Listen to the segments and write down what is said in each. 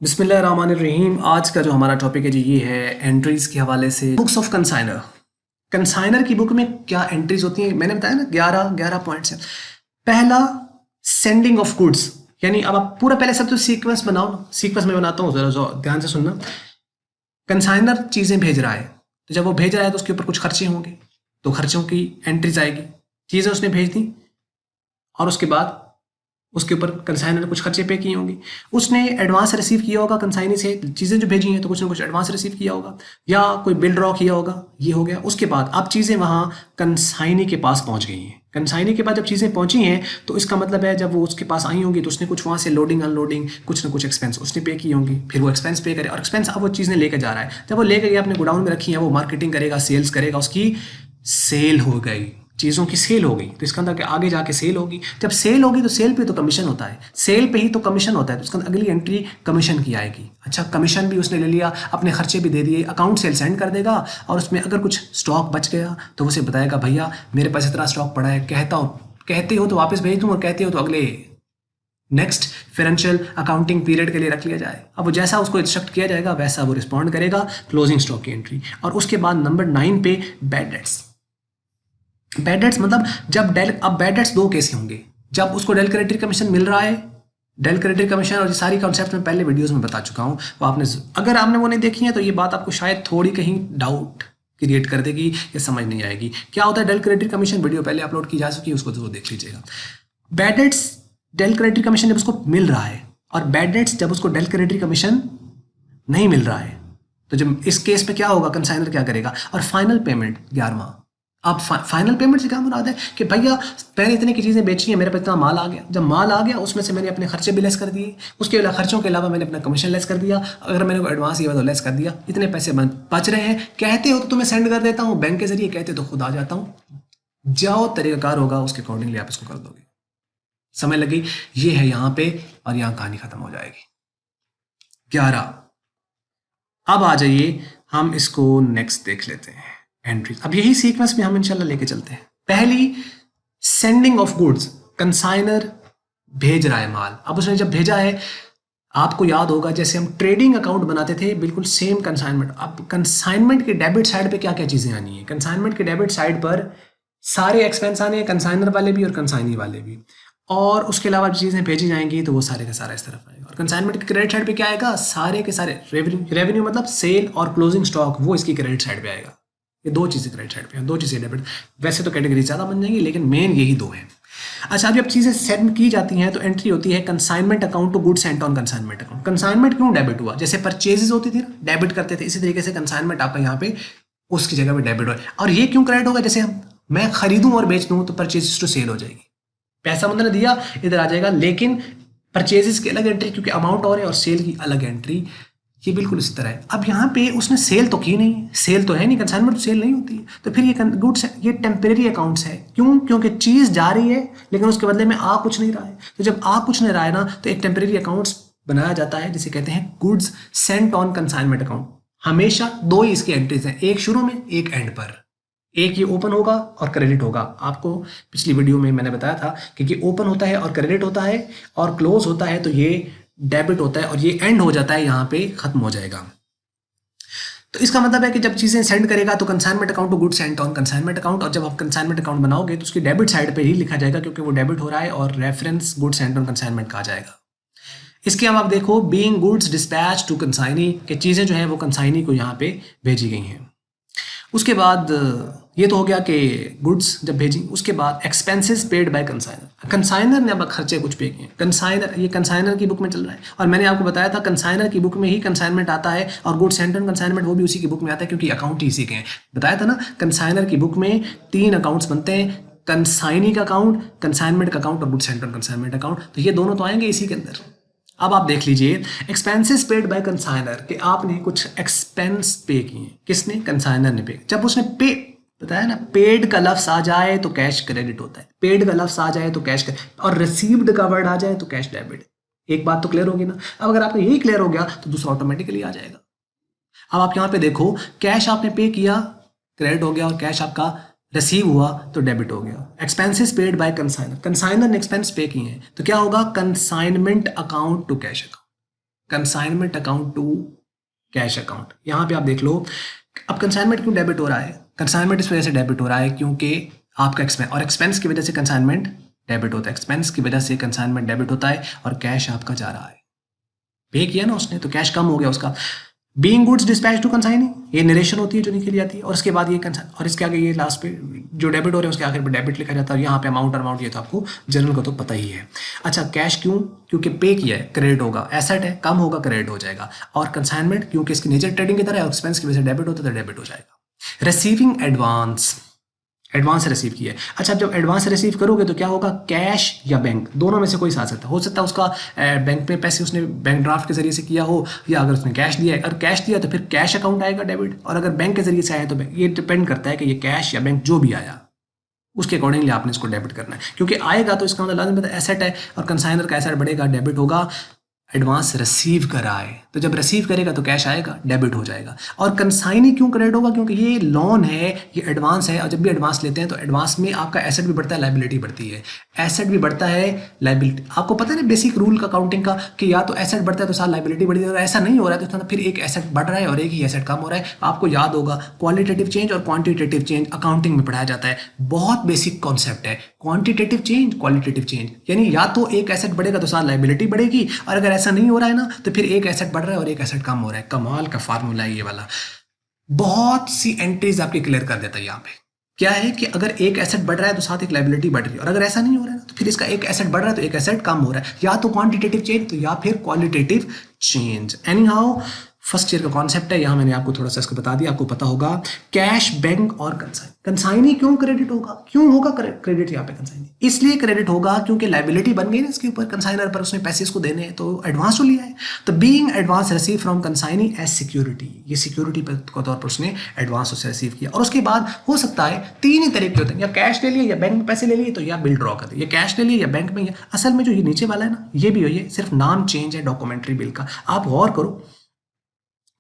बिस्मिल्लाहिर्रहमानिर्रहीम। आज का जो हमारा टॉपिक है जी ये है एंट्रीज के हवाले से बुक्स ऑफ कंसाइनर। कंसाइनर की बुक में क्या एंट्रीज होती हैं मैंने बताया ना, 11 पॉइंट्स हैं। पहला, सेंडिंग ऑफ गुड्स, यानी अब आप पूरा पहले सब तो सीक्वेंस बनाओ ना। सीक्वेंस में बनाता हूँ, जरा ध्यान से सुनना। कंसाइनर चीज़ें भेज रहा है, तो जब वो भेज रहा है तो उसके ऊपर कुछ खर्चे होंगे, तो खर्चों की एंट्रीज आएगी। चीज़ें उसने भेज दी और उसके बाद उसके ऊपर कंसाइनर ने कुछ खर्चे पे किए होंगे। उसने एडवांस रिसीव किया होगा कंसाइनी से, चीज़ें जो भेजी हैं तो कुछ ना कुछ एडवांस रिसीव किया होगा या कोई बिल ड्रॉ किया होगा, ये हो गया। उसके बाद अब चीज़ें वहाँ कंसाइनी के पास पहुँच गई हैं। कंसाइनी के बाद जब चीज़ें पहुँची हैं तो इसका मतलब है जब वो उसके पास आई होंगी तो उसने कुछ वहाँ से लोडिंग अनलोडिंग कुछ ना कुछ एक्सपेंस उसने पे की होंगी, फिर वो एक्सपेंस पे करे और एक्सपेंस अब वो चीज़ें लेकर जा रहा है। जब वो लेकर गया अपने गोडाउन में रखी है, वो मार्केटिंग करेगा, सेल्स करेगा, उसकी सेल हो गई, चीज़ों की सेल हो गई, तो इसका अंदर आगे जाके सेल होगी। जब सेल होगी तो सेल पे तो कमीशन होता है, सेल पे ही तो कमीशन होता है, तो उसका अगली एंट्री कमीशन की आएगी। अच्छा, कमीशन भी उसने ले लिया, अपने खर्चे भी दे दिए, अकाउंट सेल सेंड कर देगा और उसमें अगर कुछ स्टॉक बच गया तो उसे बताएगा भैया मेरे पास इतना स्टॉक पड़ा है, कहते हो तो वापस भेज दूँ और कहते हो तो अगले नेक्स्ट फाइनेंशियल अकाउंटिंग पीरियड के लिए रख लिया जाए। अब वो जैसा उसको इंस्ट्रक्ट किया जाएगा वैसा वो रिस्पॉन्ड करेगा, क्लोजिंग स्टॉक की एंट्री। और उसके बाद नंबर 9 पे बैड डेट्स। बैड डेट्स मतलब जब अब बैड डेट्स दो केस होंगे, जब उसको डेल क्रेडिट कमीशन मिल रहा है। डेल क्रेडिट कमीशन और ये सारी कॉन्सेप्ट में पहले वीडियोस में बता चुका हूँ, वो आपने अगर आपने वो नहीं देखी है तो ये बात आपको शायद थोड़ी कहीं डाउट क्रिएट कर देगी या समझ नहीं आएगी। क्या होता है डेल क्रेडिट कमीशन, वीडियो पहले अपलोड की जा चुकी है, उसको जरूर देख लीजिएगा। Bad debts, del credit commission जब उसको मिल रहा है और बैड डेट्स जब उसको डेल क्रेडिट कमीशन नहीं मिल रहा है, तो जब इस केस में क्या होगा, कंसाइनर क्या करेगा। और फाइनल पेमेंट 11वां। अब फाइनल पेमेंट से क्या मुराद है कि भैया मैंने इतने की चीज़ें बेची हैं, मेरे पास इतना माल आ गया, जब माल आ गया उसमें से मैंने अपने खर्चे भी लेस कर दिए, उसके अलावा खर्चों के अलावा मैंने अपना कमीशन लेस कर दिया, अगर मैंने को एडवांस दिया तो लेस कर दिया, इतने पैसे बच रहे हैं। कहते हो तो तुम्हें सेंड कर देता हूँ बैंक के जरिए, कहते हो तो खुद आ जाता हूँ, जाओ तरीकाकार होगा उसके अकॉर्डिंगली आप इसको कर दोगे। समय लगी, ये है यहाँ पे और यहाँ कहानी खत्म हो जाएगी। 11। अब आ जाइए हम इसको नेक्स्ट देख लेते हैं एंट्री। अब यही सीक्वेंस में हम इंशाल्लाह लेके चलते हैं। पहली, सेंडिंग ऑफ गुड्स। कंसाइनर भेज रहा है माल। अब उसने जब भेजा है, आपको याद होगा जैसे हम ट्रेडिंग अकाउंट बनाते थे, बिल्कुल सेम कंसाइनमेंट। अब कंसाइनमेंट के डेबिट साइड पे क्या क्या चीज़ें आनी है, कंसाइनमेंट के डेबिट साइड पर सारे एक्सपेंस आने हैं, कंसाइनर वाले भी और कंसाइनी वाले भी, और उसके अलावा चीज़ें भेजी जाएंगी तो वो सारे का सारा इस तरफ आएगा। और कंसाइनमेंट के क्रेडिट साइड पे क्या आएगा, सारे के सारे रेवेन्यू मतलब सेल और क्लोजिंग स्टॉक, वो इसकी क्रेडिट साइड पे आएगा। ये दो चीज़ें क्रेडिट साइड पे हैं, दो चीज़ें डेबिट। वैसे तो कैटेगरी ज़्यादा बन जाएंगी लेकिन मेन यही दो है। अच्छा, जब चीज़ें सेंड की जाती हैं तो एंट्री होती है consignment account to goods sent on consignment account. Consignment क्यों डेबिट हुआ, जैसे परचेजेस होती थी ना, डेबिट करते थे, इसी तरीके से कंसाइनमेंट आपका यहाँ पे उसकी जगह पे डेबिट हुआ। और ये क्यों क्रेडिट होगा, जैसे मैं खरीदूं और बेच दूं तो परचेजेस टू सेल हो जाएगी, पैसा मतलब दिया इधर आ जाएगा, लेकिन परचेजेस की अलग एंट्री क्योंकि अमाउंट और है, और सेल की अलग एंट्री। ये बिल्कुल इसी तरह है। अब यहाँ पे उसने सेल तो की नहीं, सेल तो है नहीं, कंसाइनमेंट तो सेल नहीं होती है, तो फिर ये गुड्स, ये टेम्परेरी अकाउंट्स है। क्यों, क्योंकि चीज़ जा रही है लेकिन उसके बदले में आ कुछ नहीं रहा है। तो जब आ कुछ नहीं रहा है ना, तो एक टेम्परेरी अकाउंट्स बनाया जाता है जिसे कहते हैं goods sent on consignment account. हमेशा दो ही इसकी एंट्रीज हैं, एक शुरू में एक एंड पर। एक ये ओपन होगा और क्रेडिट होगा। आपको पिछली वीडियो में मैंने बताया था कि ये ओपन होता है और क्रेडिट होता है, और क्लोज होता है तो ये डेबिट होता है, और ये एंड हो जाता है, यहाँ पे खत्म हो जाएगा। तो इसका मतलब है कि जब चीज़ें सेंड करेगा तो consignment account to goods sent on consignment account, और जब आप कंसाइनमेंट अकाउंट बनाओगे तो उसकी डेबिट साइड पे ही लिखा जाएगा क्योंकि वो डेबिट हो रहा है, और reference goods sent on consignment कहा जाएगा। इसके अब आप देखो, being goods dispatch to consignee, कि चीज़ें जो है वो कंसाइनी को यहाँ पे भेजी गई हैं। उसके बाद ये तो हो गया कि गुड्स जब भेजी, उसके बाद expenses paid by consignor. Consignor ने अब खर्चे कुछ पे किए, कंसाइनर, ये कंसाइनर की बुक में चल रहा है, और मैंने आपको बताया था कंसाइनर की बुक में ही कंसाइनमेंट आता है, और गुड्स सेंट ऑन कंसाइनमेंट वो भी उसी की बुक में आता है क्योंकि अकाउंट ही इसी के हैं। बताया था ना, कंसाइनर की बुक में 3 अकाउंट्स बनते हैं, कंसाइनी का अकाउंट, कंसाइनमेंट का अकाउंट और goods sent on consignment account, तो ये दोनों तो आएंगे इसी के अंदर। अब आप देख लीजिए, एक्सपेंसेस पेड बाय कंसाइनर, कि आपने कुछ एक्सपेंस पे किए, किसने, कंसाइनर ने पे। जब उसने पे बताया ना, पेड का लफ्ज आ जाए तो कैश क्रेडिट होता है, पेड का लफ्ज आ जाए तो कैश, और रिसीव्ड का वर्ड आ जाए तो कैश डेबिट। एक बात तो क्लियर होगी ना। अब अगर आपको यही क्लियर हो गया तो दूसरा ऑटोमेटिकली आ जाएगा। अब आप यहाँ पे देखो, कैश आपने पे किया, क्रेडिट हो गया, और कैश आपका रिसीव हुआ तो डेबिट हो गया। Expenses paid by consignor, consignor ने एक्सपेंस पे किए हैं तो क्या होगा, consignment account to cash account. Consignment account to cash account. यहां पे आप देख लो, अब कंसाइनमेंट क्यों डेबिट हो रहा है? कंसाइनमेंट इस वजह से डेबिट हो रहा है क्योंकि आपका एक्सपेंस, और एक्सपेंस की वजह से कंसाइनमेंट डेबिट होता है, एक्सपेंस की वजह से कंसाइनमेंट डेबिट होता है, और कैश आपका जा रहा है, पे किया ना उसने तो कैश कम हो गया उसका। Being goods dispatch to consignee, ये नरेशन होती है जो लिखी जाती है, और उसके बाद ये कंसाइन, और इसके आगे ये लास्ट पे जो डेबिट हो रहे हैं उसके आखिर पे डेबिट लिखा जाता है, और यहाँ पे अमाउंट ये तो आपको जनरल को तो पता ही है। अच्छा, कैश क्यों? क्योंकि पे किया है, क्रेडिट होगा, एसेट है, कम होगा, क्रेडिट हो जाएगा। और कंसाइनमेंट क्योंकि इसकी नेचर ट्रेडिंग की तरह है, एक्सपेंस की वजह से डेबिट होता है तो डेबिट हो जाएगा। रिसीविंग एडवांस, एडवांस रिसीव किया है। अच्छा, जब एडवांस रिसीव करोगे तो क्या होगा? कैश या बैंक, दोनों में से कोई सा सकता है। हो सकता है उसका बैंक में पैसे उसने बैंक ड्राफ्ट के जरिए से किया हो, या अगर उसने कैश दिया है, अगर कैश दिया तो फिर कैश अकाउंट आएगा डेबिट, और अगर बैंक के जरिए से आया तो ये डिपेंड करता है कि ये कैश या बैंक जो भी आया उसके अकॉर्डिंगली आपने इसको डेबिट करना है, क्योंकि आएगा तो इसका मतलब लाजमी एसेट है, और कंसाइनर का एसेट बढ़ेगा, डेबिट होगा। एडवांस रिसीव करा है तो जब रिसीव करेगा तो कैश आएगा, डेबिट हो जाएगा। और कंसाइनी क्यों क्रेडिट होगा? क्योंकि ये लोन है, ये एडवांस है, और जब भी एडवांस लेते हैं तो एडवांस में आपका एसेट भी बढ़ता है, लाइबिलिटी बढ़ती है। एसेट भी बढ़ता है, लाइबिलिटी, आपको पता है ना बेसिक रूल का अकाउंटिंग का, कि या तो एसेट बढ़ता है तो साथ लाइबिलिटी बढ़ती है, और ऐसा नहीं हो रहा है तो फिर एक एसेट बढ़ रहा है और एक ही एसेट कम हो रहा है। आपको याद होगा क्वालिटेटिव चेंज और क्वांटिटेटिव चेंज अकाउंटिंग में पढ़ाया जाता है, बहुत बेसिक कॉन्सेप्ट है। क्वांटिटेटिव चेंज, क्वालिटेटिव चेंज, यानी या तो एक एसेट बढ़ेगा तो साथ लाइबिलिटी बढ़ेगी, और अगर ऐसा नहीं हो रहा है ना तो फिर एक एसेट बढ़ रहा है और एक एसेट कम हो रहा है। कमाल का फार्मूला है ये वाला, बहुत सी एंट्रीज आपके क्लियर कर देता है। यहाँ पे क्या है कि अगर एक एसेट बढ़ रहा है तो साथ एक लाइबिलिटी बढ़ रही है, और अगर ऐसा नहीं हो रहा है तो फिर इसका एक एसेट बढ़ रहा है तो एक एसेट कम हो रहा है, या तो क्वांटिटेटिव चेंज तो या फिर qualitative change. Any how, first year का कॉन्सेप्ट है, यहाँ मैंने आपको थोड़ा सा इसको बता दिया, आपको पता होगा। कैश, बैंक और कंसाइन। कंसाइनी क्यों क्रेडिट होगा? क्यों होगा क्रेडिट यहाँ पे कंसाइनी? इसलिए क्रेडिट होगा क्योंकि लाइबिलिटी बन गई ना इसके ऊपर, कंसाइनर पर उसने पैसे इसको देने हैं तो एडवांस तो लिया है। तो being advance receive from consignee as security, ये सिक्योरिटी के तौर पर उसने एडवांस उससे रिसीव किया। और उसके बाद हो सकता है तीन ही तरीके होते हैं, या कैश ले लिए, या बैंक में पैसे ले लिए, तो या बिल ड्रॉ कर दिया, या कैश ले लिए या बैंक में। या असल में जो ये नीचे वाला है ना, ये भी हो, ये सिर्फ नाम चेंज है डॉक्यूमेंट्री बिल का। आप गौर करो,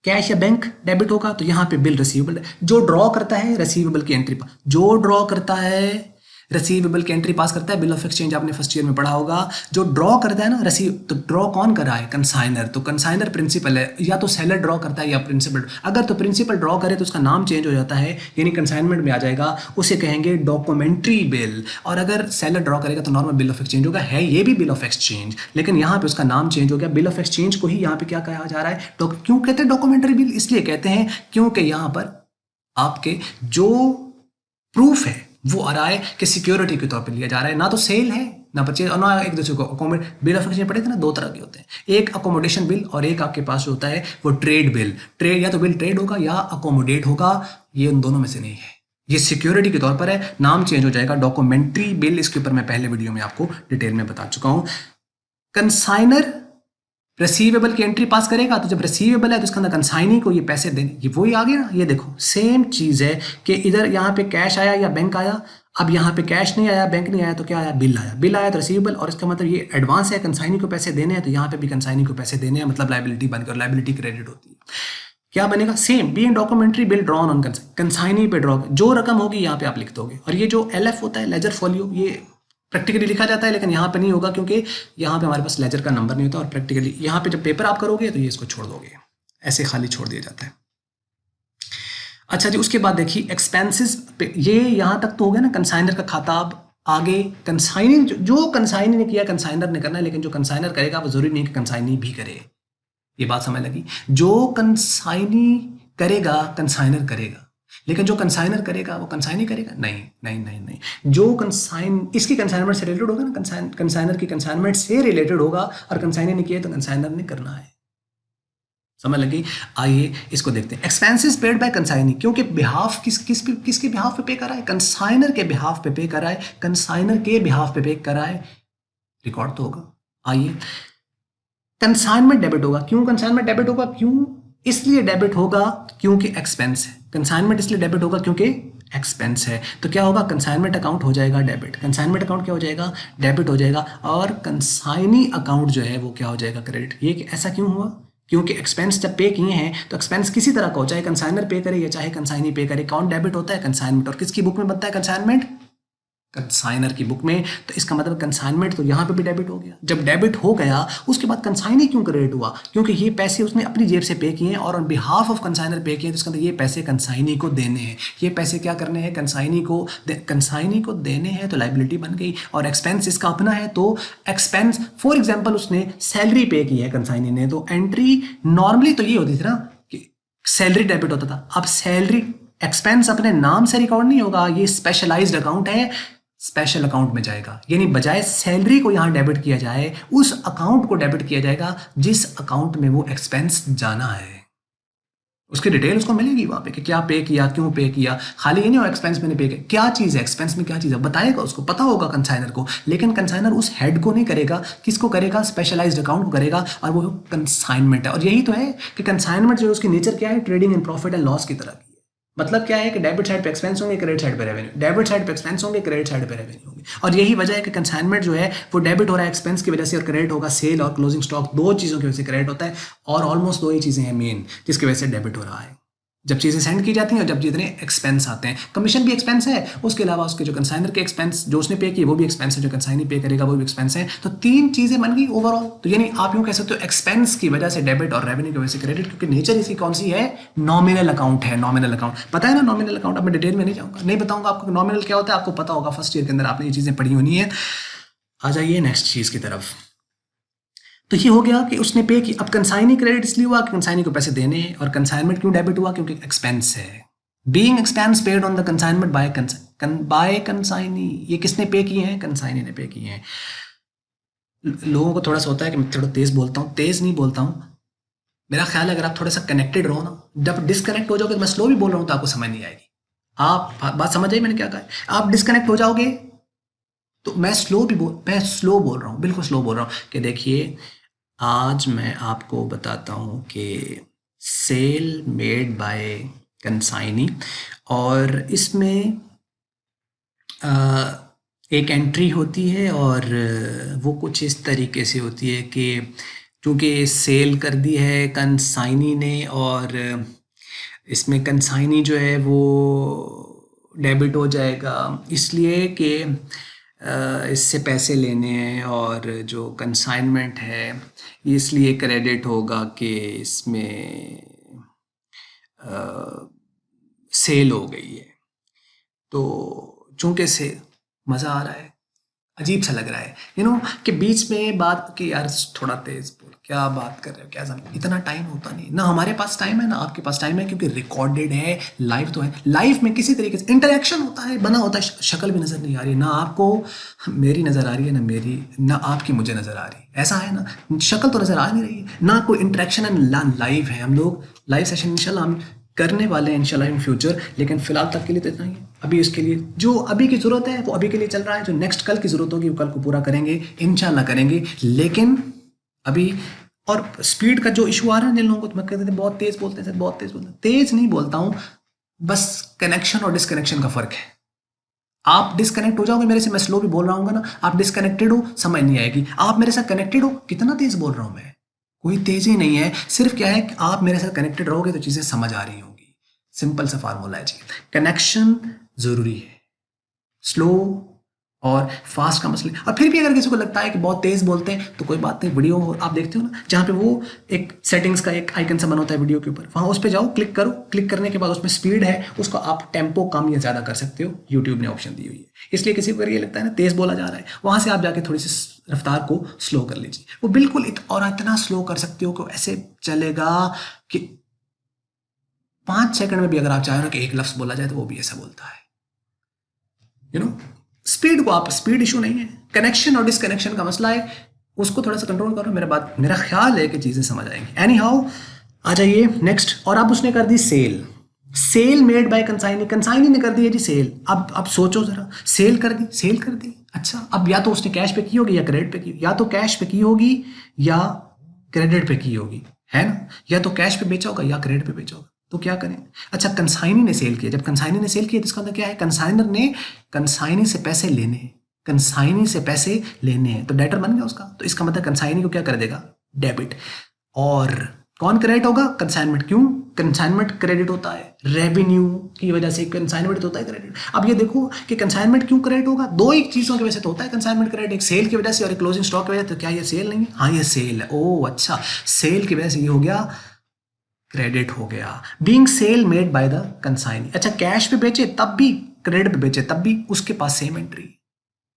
कैश या बैंक डेबिट होगा तो यहाँ पे बिल रिसीवेबल, जो ड्रॉ करता है रिसीवेबल की एंट्री, जो ड्रॉ करता है रिसीवेबल की एंट्री पास करता है। बिल ऑफ एक्सचेंज आपने फर्स्ट ईयर में पढ़ा होगा। जो ड्रॉ करता है ना रिसीव, तो ड्रॉ कौन कर रहा है? कंसाइनर। तो कंसाइनर प्रिंसिपल है, या तो सेलर ड्रॉ करता है या प्रिंसिपल। अगर तो प्रिंसिपल ड्रॉ करे तो उसका नाम चेंज हो जाता है, यानी कंसाइनमेंट में आ जाएगा, उसे कहेंगे डॉक्यूमेंट्री बिल। और अगर सेलर ड्रॉ करेगा तो नॉर्मल बिल ऑफ एक्सचेंज होगा, है ये भी बिल ऑफ एक्सचेंज, लेकिन यहाँ पे उसका नाम चेंज हो गया। बिल ऑफ एक्सचेंज को ही यहाँ पे क्या कहा जा रहा है? क्यों कहते हैं डॉक्यूमेंट्री बिल? इसलिए कहते हैं क्योंकि यहाँ पर आपके जो प्रूफ है वो आ रहा है कि सिक्योरिटी के तौर पे लिया जा रहा है, ना तो सेल है ना परचेज, और ना एक दूसरे को अकोमोडेट। बिल ऑफ एक्सचेंज पढ़े थे ना, दो तरह के होते हैं, एक अकोमोडेशन बिल और एक आपके पास होता है वो ट्रेड बिल। ट्रेड, या तो बिल ट्रेड होगा या अकोमोडेट होगा, ये उन दोनों में से नहीं है। ये सिक्योरिटी के तौर पर है, नाम चेंज हो जाएगा डॉक्यूमेंट्री बिल। इसके ऊपर मैं पहले वीडियो में आपको डिटेल में बता चुका हूं। कंसाइनर रिसीवेबल की एंट्री पास करेगा, तो जब रिसीवेबल है तो इसके अंदर कंसाइनी को ये पैसे देने, ये वही आ गया ना। ये देखो सेम चीज है कि इधर यहाँ पे कैश आया या बैंक आया। अब यहाँ पे कैश नहीं आया, बैंक नहीं आया, तो क्या आया? बिल आया। बिल आया तो रिसीवेबल, और इसका मतलब ये एडवांस है, कंसाइनी को पैसे देने हैं, तो यहाँ पे भी कंसाइनी को पैसे देने हैं, मतलब लाइबिलिटी बनकर लाइबिलिटी क्रेडिट होती है। क्या बनेगा? Same, being documentary bill drawn on consignee पे ड्रॉ, जो रकम होगी यहाँ पे आप लिख दोगे। और ये जो LF होता है, लेजर फोलियो, ये प्रैक्टिकली लिखा जाता है, लेकिन यहाँ पे नहीं होगा क्योंकि यहाँ पे हमारे पास लेजर का नंबर नहीं होता, और प्रैक्टिकली यहाँ पे जब पेपर आप करोगे तो ये इसको छोड़ दोगे, ऐसे खाली छोड़ दिया जाता है। अच्छा जी, उसके बाद देखिए एक्सपेंसेस पे, ये यहाँ तक तो हो गया ना कंसाइनर का खाता। अब आगे कंसाइनी, जो कंसाइनी ने किया कंसाइनर ने करना है, लेकिन जो कंसाइनर करेगा वो जरूरी नहीं कि कंसाइनी भी करे। ये बात समझ लगी? जो कंसाइनी करेगा कंसाइनर करेगा, लेकिन जो कंसाइनर करेगा वो कंसाइनी करेगा? नहीं नहीं नहीं नहीं। जो कंसाइन इसकी कंसाइनमेंट से रिलेटेड होगा ना, कंसाइनर की कंसाइनमेंट से रिलेटेड होगा, और कंसाइनर ने किया तो कंसाइनर ने करना है। समझ लगी? आइए इसको देखते हैं। एक्सपेंसेस पेड बाय कंसाइनी, क्योंकि बिहाफ किसके बिहाफ पे पे कर रहा है? कंसाइनर के बिहाफ पे पे कर रहा है, कंसाइनर के बिहाफ पे पे कर रहा है। रिकॉर्ड तो होगा। आइए, कंसाइनमेंट डेबिट होगा। क्यों कंसाइनमेंट डेबिट होगा? क्यों? इसलिए डेबिट होगा क्योंकि एक्सपेंस है। कंसाइनमेंट इसलिए डेबिट होगा क्योंकि एक्सपेंस है। तो क्या होगा? कंसाइनमेंट अकाउंट हो जाएगा डेबिट, कंसाइनमेंट अकाउंट क्या हो जाएगा? डेबिट हो जाएगा, और कंसाइनी अकाउंट जो है वो क्या हो जाएगा? क्रेडिट। ये ऐसा क्यों हुआ? क्योंकि एक्सपेंस जब पे किए हैं तो एक्सपेंस किसी तरह का हो, चाहे कंसाइनर पे करे या चाहे कंसाइनी पे करे, कौन डेबिट होता है? कंसाइनमेंट। और किसकी बुक में बनता है कंसाइनमेंट? कंसाइनर की बुक में। तो इसका मतलब कंसाइनमेंट तो यहाँ पे भी डेबिट हो गया। जब डेबिट हो गया उसके बाद कंसाइनी क्यों क्रेडिट हुआ? क्योंकि ये पैसे उसने अपनी जेब से पे किए हैं और ऑन बिहाफ ऑफ कंसाइनर पे किए हैं, तो इसका मतलब ये पैसे कंसाइनी को देने हैं। ये पैसे क्या करने हैं? कंसाइनी को देने हैं, तो लाइबिलिटी बन गई। और एक्सपेंस इसका अपना है, तो एक्सपेंस फॉर एग्जाम्पल उसने सैलरी पे की है कंसाइनी ने, तो एंट्री नॉर्मली तो ये होती थी ना कि सैलरी डेबिट होता था। अब सैलरी एक्सपेंस अपने नाम से रिकॉर्ड नहीं होगा, ये स्पेशलाइज्ड अकाउंट है, स्पेशल अकाउंट में जाएगा। यानी बजाय सैलरी को यहां डेबिट किया जाए, उस अकाउंट को डेबिट किया जाएगा जिस अकाउंट में वो एक्सपेंस जाना है। उसकी डिटेल उसको मिलेगी वहां पे कि क्या पे किया, क्यों पे किया। खाली ये नहीं हो एक्सपेंस मैंने पे किया, क्या चीज़ है एक्सपेंस में, क्या चीज़ है बताएगा, उसको पता होगा कंसाइनर को। लेकिन कंसाइनर उस हेड को नहीं करेगा, किसको करेगा? स्पेशलाइज्ड अकाउंट को करेगा, और वो कंसाइनमेंट है। और यही तो है कि कंसाइनमेंट जो है उसकी नेचर क्या है? Trading in profit and loss की तरह की है। मतलब क्या है कि डेबिट साइड पे एक्सपेंस होंगे, क्रेडिट साइड पे रेवेन्यू, डेबिट साइड पे एक्सपेंस होंगे, क्रेडिट साइड पे रेवेन्यू होंगे। और यही वजह है कि कंसाइनमेंट जो है वो डेबिट हो रहा है एक्सपेंस की वजह से, और क्रेडिट होगा सेल और क्लोजिंग स्टॉक, दो चीज़ों की वजह से क्रेडिट होता है। और ऑलमोस्ट दो ही चीज़ें हैं मेन जिसकी वजह से डेबिट हो रहा है, जब चीज़ें सेंड की जाती हैं और जब जितने एक्सपेंस आते हैं। कमीशन भी एक्सपेंस है, उसके अलावा उसके जो कंसाइनर के एक्सपेंस जो उसने पे किए वो भी एक्सपेंस है, जो कंसाइनी पे करेगा वो भी एक्सपेंस है। तो तीन चीज़ें बन गई ओवरऑल। तो यानी आप यूँ कह सकते हो एक्सपेंस की वजह से डेबिट और रेवेन्यू की वजह से क्रेडिट, क्योंकि नेचर इसकी कौन सी है? नॉमिनल अकाउंट है। नॉमिनल अकाउंट पता है ना? नॉमिनल अकाउंट अब मैं डिटेल में नहीं जाऊँगा, नहीं बताऊँगा आपको नॉमिनल क्या होता है, आपको पता होगा, फर्स्ट ईयर के अंदर आपने ये चीज़ें पढ़ी होनी है। आ जाइए नेक्स्ट चीज़ की तरफ। तो ये हो गया कि उसने पे की। अब कंसाइनी क्रेडिट इसलिए हुआ कि कंसाइनी को पैसे देने हैं, और कंसाइनमेंट क्यों डेबिट हुआ? क्योंकि एक्सपेंस है। Being expense paid on the consignment bye consignee. ये किसने पे किए हैं? कंसाइनी ने पे किए हैं। लोगों को थोड़ा सा होता है कि मैं थोड़ा तेज बोलता हूँ, तेज नहीं बोलता हूँ। मेरा ख्याल है अगर आप थोड़ा सा कनेक्टेड रहो ना, जब डिस्कनेक्ट हो जाओगे तो मैं स्लो भी बोल रहा हूँ तो आपको समझ नहीं आएगी। आप बात समझ आई मैंने क्या कहा है? आप डिस्कनेक्ट हो जाओगे तो मैं स्लो बोल रहा हूँ, बिल्कुल स्लो बोल रहा हूँ कि देखिए आज मैं आपको बताता हूँ कि सेल मेड बाय कंसाइनी, और इसमें एक एंट्री होती है, और वो कुछ इस तरीके से होती है कि क्योंकि सेल कर दी है कंसाइनी ने, और इसमें कंसाइनी जो है वो डेबिट हो जाएगा, इसलिए कि इससे पैसे लेने हैं, और जो कंसाइनमेंट है इसलिए क्रेडिट होगा कि इसमें सेल हो गई है। तो चूंकि से मज़ा आ रहा है, अजीब सा लग रहा है कि बीच में बात कि यार थोड़ा तेज बोल, क्या बात कर रहे हो, क्या समझ। इतना टाइम होता नहीं ना, हमारे पास टाइम है ना आपके पास टाइम है, क्योंकि रिकॉर्डेड है, लाइव तो है। लाइव में किसी तरीके से इंटरेक्शन होता है, बना होता है। शक्ल भी नज़र नहीं आ रही, ना आपको मेरी नज़र आ रही है, ना आपकी मुझे नज़र आ रही है। ऐसा है ना, शक्ल तो नज़र आ नहीं रही है, ना कोई इंटरेक्शन है, लाइव है। हम लोग लाइव सेशन इंशाल्लाह हम करने वाले हैं इंशाल्लाह इन फ्यूचर, लेकिन फिलहाल तक के लिए तो इतना ही है। अभी इसके लिए जो अभी की ज़रूरत है वो अभी के लिए चल रहा है, जो नेक्स्ट कल की ज़रूरत होगी वो कल को पूरा करेंगे, इंशाल्लाह करेंगे। लेकिन अभी और स्पीड का जो इशू आ रहा है जिन लोगों को, तो मैं कहते थे बहुत तेज़ बोलते हैं सर, बहुत तेज़ बोलते हैं। तेज़ नहीं बोलता हूँ, बस कनेक्शन और डिसकनेक्शन का फ़र्क है। आप डिसकनेक्ट हो जाओगे मेरे से, मैं स्लो भी बोल रहा हूँ ना, आप डिसकनेक्टेड हो समझ नहीं आएगी। आप मेरे साथ कनेक्टेड हो, कितना तेज़ बोल रहा हूँ मैं, कोई तेज़ी नहीं है, सिर्फ क्या है कि आप मेरे साथ कनेक्टेड रहोगे तो चीज़ें समझ आ रही होंगी। सिंपल सा फार्मूला है जी, कनेक्शन ज़रूरी है, स्लो और फास्ट का मसला। और फिर भी अगर किसी को लगता है कि बहुत तेज़ बोलते हैं तो कोई बात नहीं, वीडियो आप देखते हो ना जहाँ पे वो एक सेटिंग्स का एक आइकन सा बना होता है वीडियो के ऊपर, वहाँ उस पर जाओ, क्लिक करो, क्लिक करने के बाद उसमें स्पीड है, उसको आप टेम्पो कम या ज़्यादा कर सकते हो, यूट्यूब ने ऑप्शन दी हुई है। इसलिए किसी को अगर ये लगता है ना तेज़ बोला जा रहा है, वहाँ से आप जाके थोड़ी सी रफ्तार को स्लो कर लीजिए, वो बिल्कुल और इतना स्लो कर सकते हो कि ऐसे चलेगा कि 5 सेकंड में भी अगर आप चाहो ना कि एक लफ्ज़ बोला जाए तो वो भी ऐसा बोलता है। स्पीड को आप, स्पीड इशू नहीं है, कनेक्शन और डिसकनेक्शन का मसला है, उसको थोड़ा सा कंट्रोल करो। मेरा ख्याल है कि चीज़ें समझ आएंगी। एनी हाउ आ जाइए नेक्स्ट। और अब उसने कर दी sale made by consignee, consignee ने कर दी है जी सेल। अब सोचो जरा, सेल कर दी। अच्छा, अब या तो उसने कैश पे की होगी या क्रेडिट पे की, या तो कैश पे की होगी या क्रेडिट पे की होगी, है ना, या तो कैश पे बेचा होगा या क्रेडिट पे बेचा होगा। तो क्या करें? अच्छा, कंसाइनी ने सेल किया, जब कंसाइनी ने सेल किया तो इसका मतलब क्या है? कंसाइनर ने कंसाइनी से पैसे लेने हैं, कंसाइनी से पैसे लेने हैं, तो डेटर बन गया उसका। तो इसका मतलब कंसाइनी को क्या कर देगा? डेबिट। और कौन क्रेडिट होगा? कंसाइनमेंट। क्यों कंसाइनमेंट क्रेडिट होता है? रेवेन्यू की वजह से कंसाइनमेंट होता है क्रेडिट। अब ये देखो कि कंसाइनमेंट क्यों क्रेडिट होगा, दो ही चीजों की वजह से तो होता है कंसाइनमेंट क्रेडिट, एक सेल की वजह से और एक क्लोजिंग स्टॉक की वजह से। तो क्या ये सेल नहीं है? हाँ ये सेल है। ओह अच्छा, सेल की वजह से ये हो गया क्रेडिट हो गया। Being sale made by the consignee. अच्छा कैश पे बेचे तब भी, क्रेडिट पे बेचे तब भी उसके पास सेम एंट्री,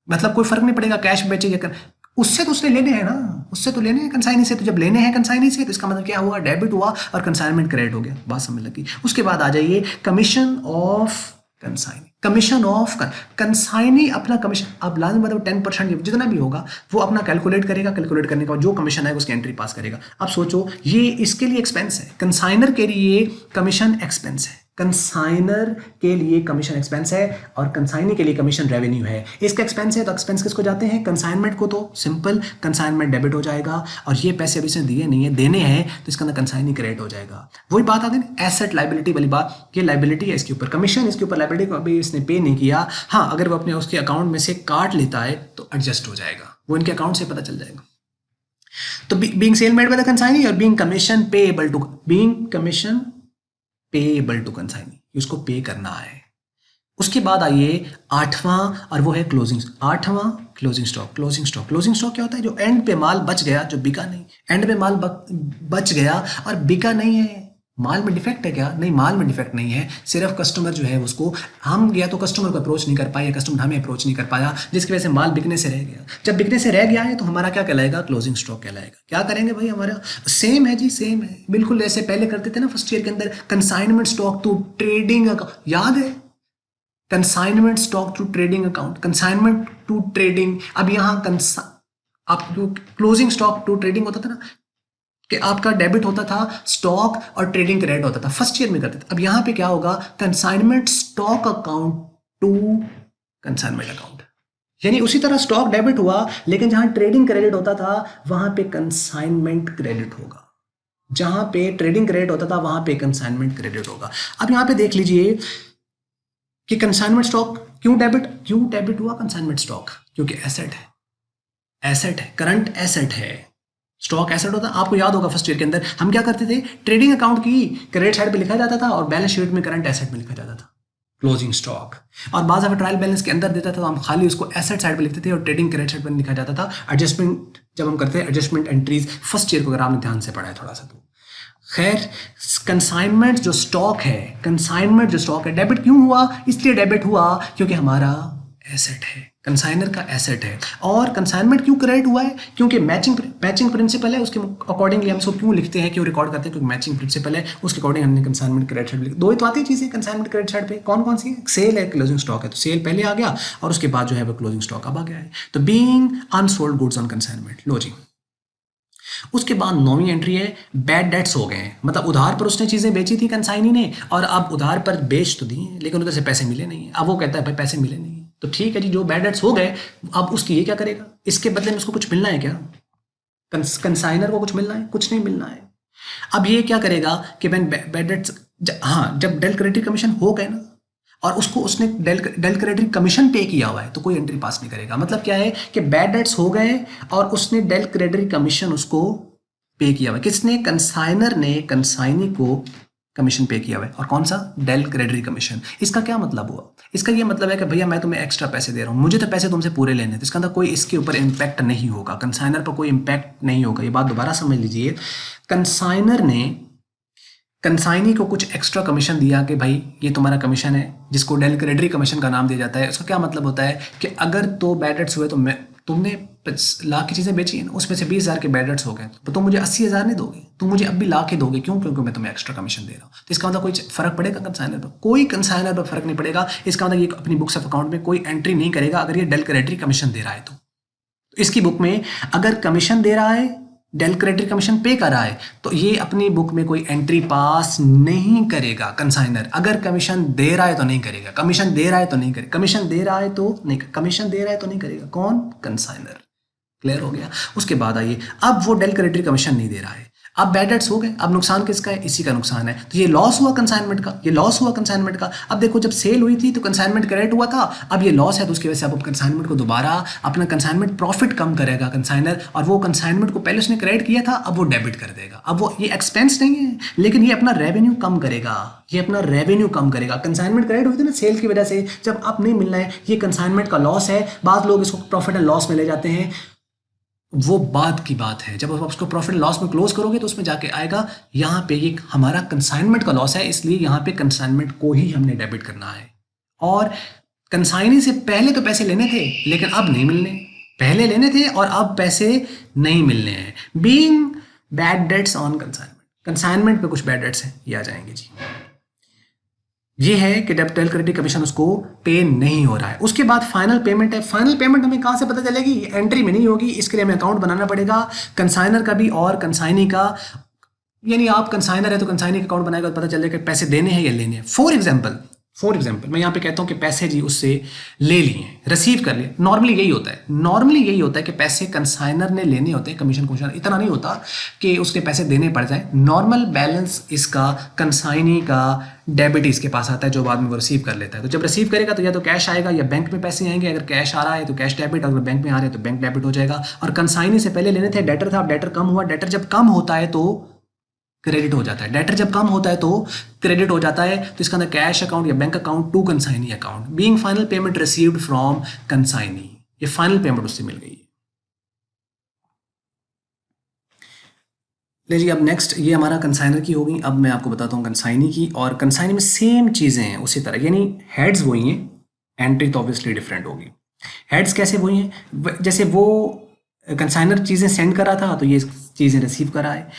मतलब कोई फर्क नहीं पड़ेगा कैश पे बेचे या उससे तो उसने लेने हैं ना, उससे तो लेने हैं कंसाइनी से। तो जब लेने हैं कंसाइनी से तो इसका मतलब क्या हुआ? डेबिट हुआ और कंसाइनमेंट क्रेडिट हो गया। बात समझ लगी? उसके बाद आ जाइए commission of consignee. Commission of consignee अपना कमीशन, अब लाजम मतलब 10% जितना भी होगा वो अपना कैलकुलेट करेगा, कैलकुलेट करने के बाद जो कमीशन आएगा उसकी एंट्री पास करेगा। अब सोचो ये इसके लिए एक्सपेंस है, कंसाइनर के लिए कमीशन एक्सपेंस है, कंसाइनर के लिए कमीशन एक्सपेंस है और कंसाइनी के लिए कमीशन रेवेन्यू है। इसका एक्सपेंस है तो एक्सपेंस किसको जाते हैं? कंसाइनमेंट को। तो सिंपल कंसाइनमेंट डेबिट हो जाएगा और ये पैसे अभी इसने दिए नहीं है, देने हैं तो इसका अंदर कंसाइनी क्रेडिट हो जाएगा। वही बात आ गई ना एसेट लाइबिलिटी वाली बात, ये लाइबिलिटी है, इसके ऊपर कमीशन, इसके ऊपर लाइबिलिटी को अभी इसने पे नहीं किया। हाँ अगर वो अपने उसके अकाउंट में से काट लेता है तो एडजस्ट हो जाएगा, वो इनके अकाउंट से पता चल जाएगा। तो being sale made by the consignee और being commission payable to, being commission payable to consignee, उसको पे करना है। उसके बाद आइए आठवां और वो है क्लोजिंग। आठवां closing stock. Closing stock, closing stock क्या होता है? जो एंड पे माल बच गया, जो बिका नहीं, एंड पे माल बच गया और बिका नहीं है। माल में डिफेक्ट है क्या? नहीं, माल में डिफेक्ट नहीं है, सिर्फ कस्टमर जो है उसको, हम गया तो कस्टमर को अप्रोच नहीं कर पाया, कस्टमर हमें अप्रोच नहीं कर पाया, जिसकी वजह से माल बिकने से रह गया। जब बिकने से रह गया है तो हमारा क्या कहलाएगा? क्लोजिंग स्टॉक कहलाएगा। क्या करेंगे भाई? हमारा सेम है जी, सेम है बिल्कुल, जैसे पहले करते थे ना फर्स्ट ईयर के अंदर, consignment stock to trading account, याद है? Consignment stock to trading account, consignment to trading. अब यहाँ आप जो क्लोजिंग स्टॉक टू ट्रेडिंग होता था ना, कि आपका डेबिट होता था स्टॉक और ट्रेडिंग क्रेडिट होता था, फर्स्ट ईयर में करते थे। अब यहां पे क्या होगा? Consignment stock account to consignment account, यानी उसी तरह स्टॉक डेबिट हुआ लेकिन जहां ट्रेडिंग क्रेडिट होता था वहां पे कंसाइनमेंट क्रेडिट होगा, जहां पे ट्रेडिंग क्रेडिट होता था वहां पे कंसाइनमेंट क्रेडिट होगा। अब यहां पे देख लीजिए कि कंसाइनमेंट स्टॉक क्यों डेबिट हुआ कंसाइनमेंट स्टॉक? क्योंकि एसेट है, एसेट है, करंट एसेट है। स्टॉक एसेट होता है, आपको याद होगा फर्स्ट ईयर के अंदर हम क्या करते थे? ट्रेडिंग अकाउंट की क्रेडिट साइड पे लिखा जाता था और बैलेंस शीट में करंट एसेट में लिखा जाता था क्लोजिंग स्टॉक। और बाद अगर ट्रायल बैलेंस के अंदर देता था तो हम खाली उसको एसेट साइड पे लिखते थे और ट्रेडिंग क्रेडिट साइड पे लिखा जाता था। एडजस्टमेंट जब हम करते हैं, एडजस्टमेंट एंट्रीज फर्स्ट ईयर को अगर आपने ध्यान से पढ़ा है थोड़ा सा तो। खैर, कंसाइनमेंट जो स्टॉक है, कंसाइनमेंट जो स्टॉक है, डेबिट क्यों हुआ? इसलिए डेबिट हुआ क्योंकि हमारा एसेट है, कंसाइनर का एसेट है। और कंसाइनमेंट क्यों क्रेडिट हुआ है? क्योंकि मैचिंग प्रिंसिपल है, उसके अकॉर्डिंगली हम इसको क्यों लिखते हैं, क्यों रिकॉर्ड करते हैं? क्योंकि मैचिंग प्रिंसिपल है, उसके अकॉर्डिंग हमने कंसाइनमेंट क्रेडिट साइड लिखा। दो ही तो आती चीजें कंसाइनमेंट क्रेडिट साइड पे, कौन कौन सी है? सेल है, क्लोजिंग स्टॉक है। तो सेल पहले आ गया और उसके बाद जो है वो क्लोजिंग स्टॉक अब आ गया है। तो being unsold goods on consignment. लो जी, उसके बाद 9वीं एंट्री है बैड डेट्स हो गए हैं, मतलब उधार पर उसने चीजें बेची थी कंसाइनी ने और अब उधार पर बेच तो दी हैं लेकिन उधर से पैसे मिले नहीं है। अब वो कहता है भाई पैसे मिले नहीं है, तो ठीक है जी, जो बैड डेट्स हो गए अब उसकी ये क्या करेगा? इसके बदले में उसको कुछ मिलना है क्या? कंसाइनर को कुछ मिलना है? कुछ नहीं मिलना है। अब ये क्या करेगा कि व्हेन बैड डेट्स, हाँ जब डेल क्रेडिट कमीशन हो गए ना और उसको उसने डेल क्रेडिट कमीशन पे किया हुआ है तो कोई एंट्री पास नहीं करेगा। मतलब क्या है कि बैड डेट्स हो गए और उसने डेल क्रेडिट कमीशन उसको पे किया हुआ है। किसने? कंसाइनर ने कंसाइनी को कमीशन पे किया हुआ है। और कौन सा? Del credit commission. इसका क्या मतलब हुआ? इसका ये मतलब है कि भैया मैं तुम्हें एक्स्ट्रा पैसे दे रहा हूँ, मुझे तो पैसे तुमसे पूरे लेने हैं, तो इसका अंदर कोई इसके ऊपर इम्पैक्ट नहीं होगा, कंसाइनर पर कोई इम्पैक्ट नहीं होगा। ये बात दोबारा समझ लीजिए, कंसाइनर ने कंसाइनी को कुछ एक्स्ट्रा कमीशन दिया कि भाई ये तुम्हारा कमीशन है, जिसको डेल क्रेडिट कमीशन का नाम दिया जाता है। उसका क्या मतलब होता है कि अगर तो बैड डेट्स हुए तो तुमने लाख की चीज़ें बेची हैं, उसमें से 20,000 के बैड डेट्स हो गए तो तुम मुझे 80,000 नहीं दोगे, तुम मुझे अब भी लाख ही दोगे। क्यों? क्योंकि मैं तुम्हें एक्स्ट्रा कमीशन दे रहा हूँ। तो इसका मतलब कोई फर्क पड़ेगा कंसाइनर पर? कोई कंसाइनर पर फर्क नहीं पड़ेगा। इसका मतलब ये अपनी बुक्स ऑफ अकाउंट में कोई एंट्री नहीं करेगा अगर ये डेल क्रेडिट कमीशन दे रहा है तो। इसकी बुक में अगर कमीशन दे रहा है, डेल क्रेडिट कमीशन पे कर रहा है, तो ये अपनी बुक में कोई एंट्री पास नहीं करेगा कंसाइनर। अगर कमीशन दे रहा है तो नहीं करेगा, कमीशन दे रहा है तो नहीं करेगा, कमीशन दे रहा है तो नहीं, कमीशन दे रहा है तो नहीं करेगा। कौन? कंसाइनर। क्लियर हो गया? उसके बाद आइए, अब वो डेल क्रेडिट कमीशन नहीं दे रहा है, अब बैड डेट्स हो गए, अब नुकसान किसका है? इसी का नुकसान है। तो ये लॉस हुआ कंसाइनमेंट का, ये लॉस हुआ कंसाइनमेंट का। अब देखो जब सेल हुई थी तो कंसाइनमेंट क्रेडिट हुआ था, अब ये लॉस है तो उसकी वजह से अब कंसाइनमेंट को दोबारा अपना कंसाइनमेंट प्रॉफिट कम करेगा कंसाइनर, और वो कंसाइनमेंट को पहले उसने क्रेडिट किया था अब वो डेबिट कर देगा। अब वो ये एक्सपेंस नहीं है लेकिन ये अपना रेवेन्यू कम करेगा, ये अपना रेवेन्यू कम करेगा। कंसाइनमेंट क्रेडिट हुई थी ना सेल की वजह से, जब अब नहीं मिलना है, ये कंसाइनमेंट का लॉस है। बाद लोग इसको प्रॉफिट एंड लॉस में ले जाते हैं, वो बाद की बात है। जब आप उसको प्रॉफिट एंड लॉस में क्लोज करोगे तो उसमें जाके आएगा यहाँ पे ये हमारा कंसाइनमेंट का लॉस है, इसलिए यहाँ पे कंसाइनमेंट को ही हमने डेबिट करना है। और कंसाइनी से पहले तो पैसे लेने थे लेकिन अब नहीं मिलने, पहले लेने थे और अब पैसे नहीं मिलने हैं। Being bad dates on consignment, consignment पे कुछ बैड डेट्स हैं, ये आ जाएंगे जी। ये है कि डेबिट क्रेडिट कमीशन उसको पे नहीं हो रहा है। उसके बाद फाइनल पेमेंट है। फाइनल पेमेंट हमें कहाँ से पता चलेगी? एंट्री में नहीं होगी, इसके लिए हमें अकाउंट बनाना पड़ेगा, कंसाइनर का भी और कंसाइनी का। यानी आप कंसाइनर है तो कंसाइनी का अकाउंट बनाएगा तो पता चलेगा कि पैसे देने हैं या लेने हैं। फॉर एग्जाम्पल मैं यहाँ पे कहता हूँ कि पैसे जी उससे ले लिए, रिसीव कर लिए। नॉर्मली यही होता है कि पैसे कंसाइनर ने लेने होते हैं, कमीशन इतना नहीं होता कि उसके पैसे देने पड़ जाए। नॉर्मल बैलेंस इसका कंसाइनी का डेबिट इसके पास आता है, जो बाद में वो रिसीव कर लेता है। तो जब रिसीव करेगा तो या तो कैश आएगा या बैंक में पैसे आएंगे। अगर कैश आ रहा है तो कैश डेबिट, अगर बैंक में आ रहे हैं तो बैंक डेबिट हो जाएगा। और कंसाइनी से पहले लेने थे, डेटर था, अब डेटर कम हुआ। डेटर जब कम होता है तो क्रेडिट हो जाता है, डेटर जब कम होता है तो क्रेडिट हो जाता है। तो इसका अंदर कैश अकाउंट या bank account to consignee account. Being final payment received from consignee, ये फाइनल पेमेंट उससे मिल गई है। ले जी अब नेक्स्ट ये हमारा कंसाइनर की होगी। अब मैं आपको बताता हूँ कंसाइनी की। और कंसाइनी में सेम चीज़ें हैं उसी तरह, यानी हेड्स वही हैं, एंट्री तो ऑब्वियसली डिफरेंट होगी। हेड्स कैसे वही हैं? जैसे वो कंसाइनर चीज़ें सेंड करा था तो ये चीज़ें रिसीव करा है।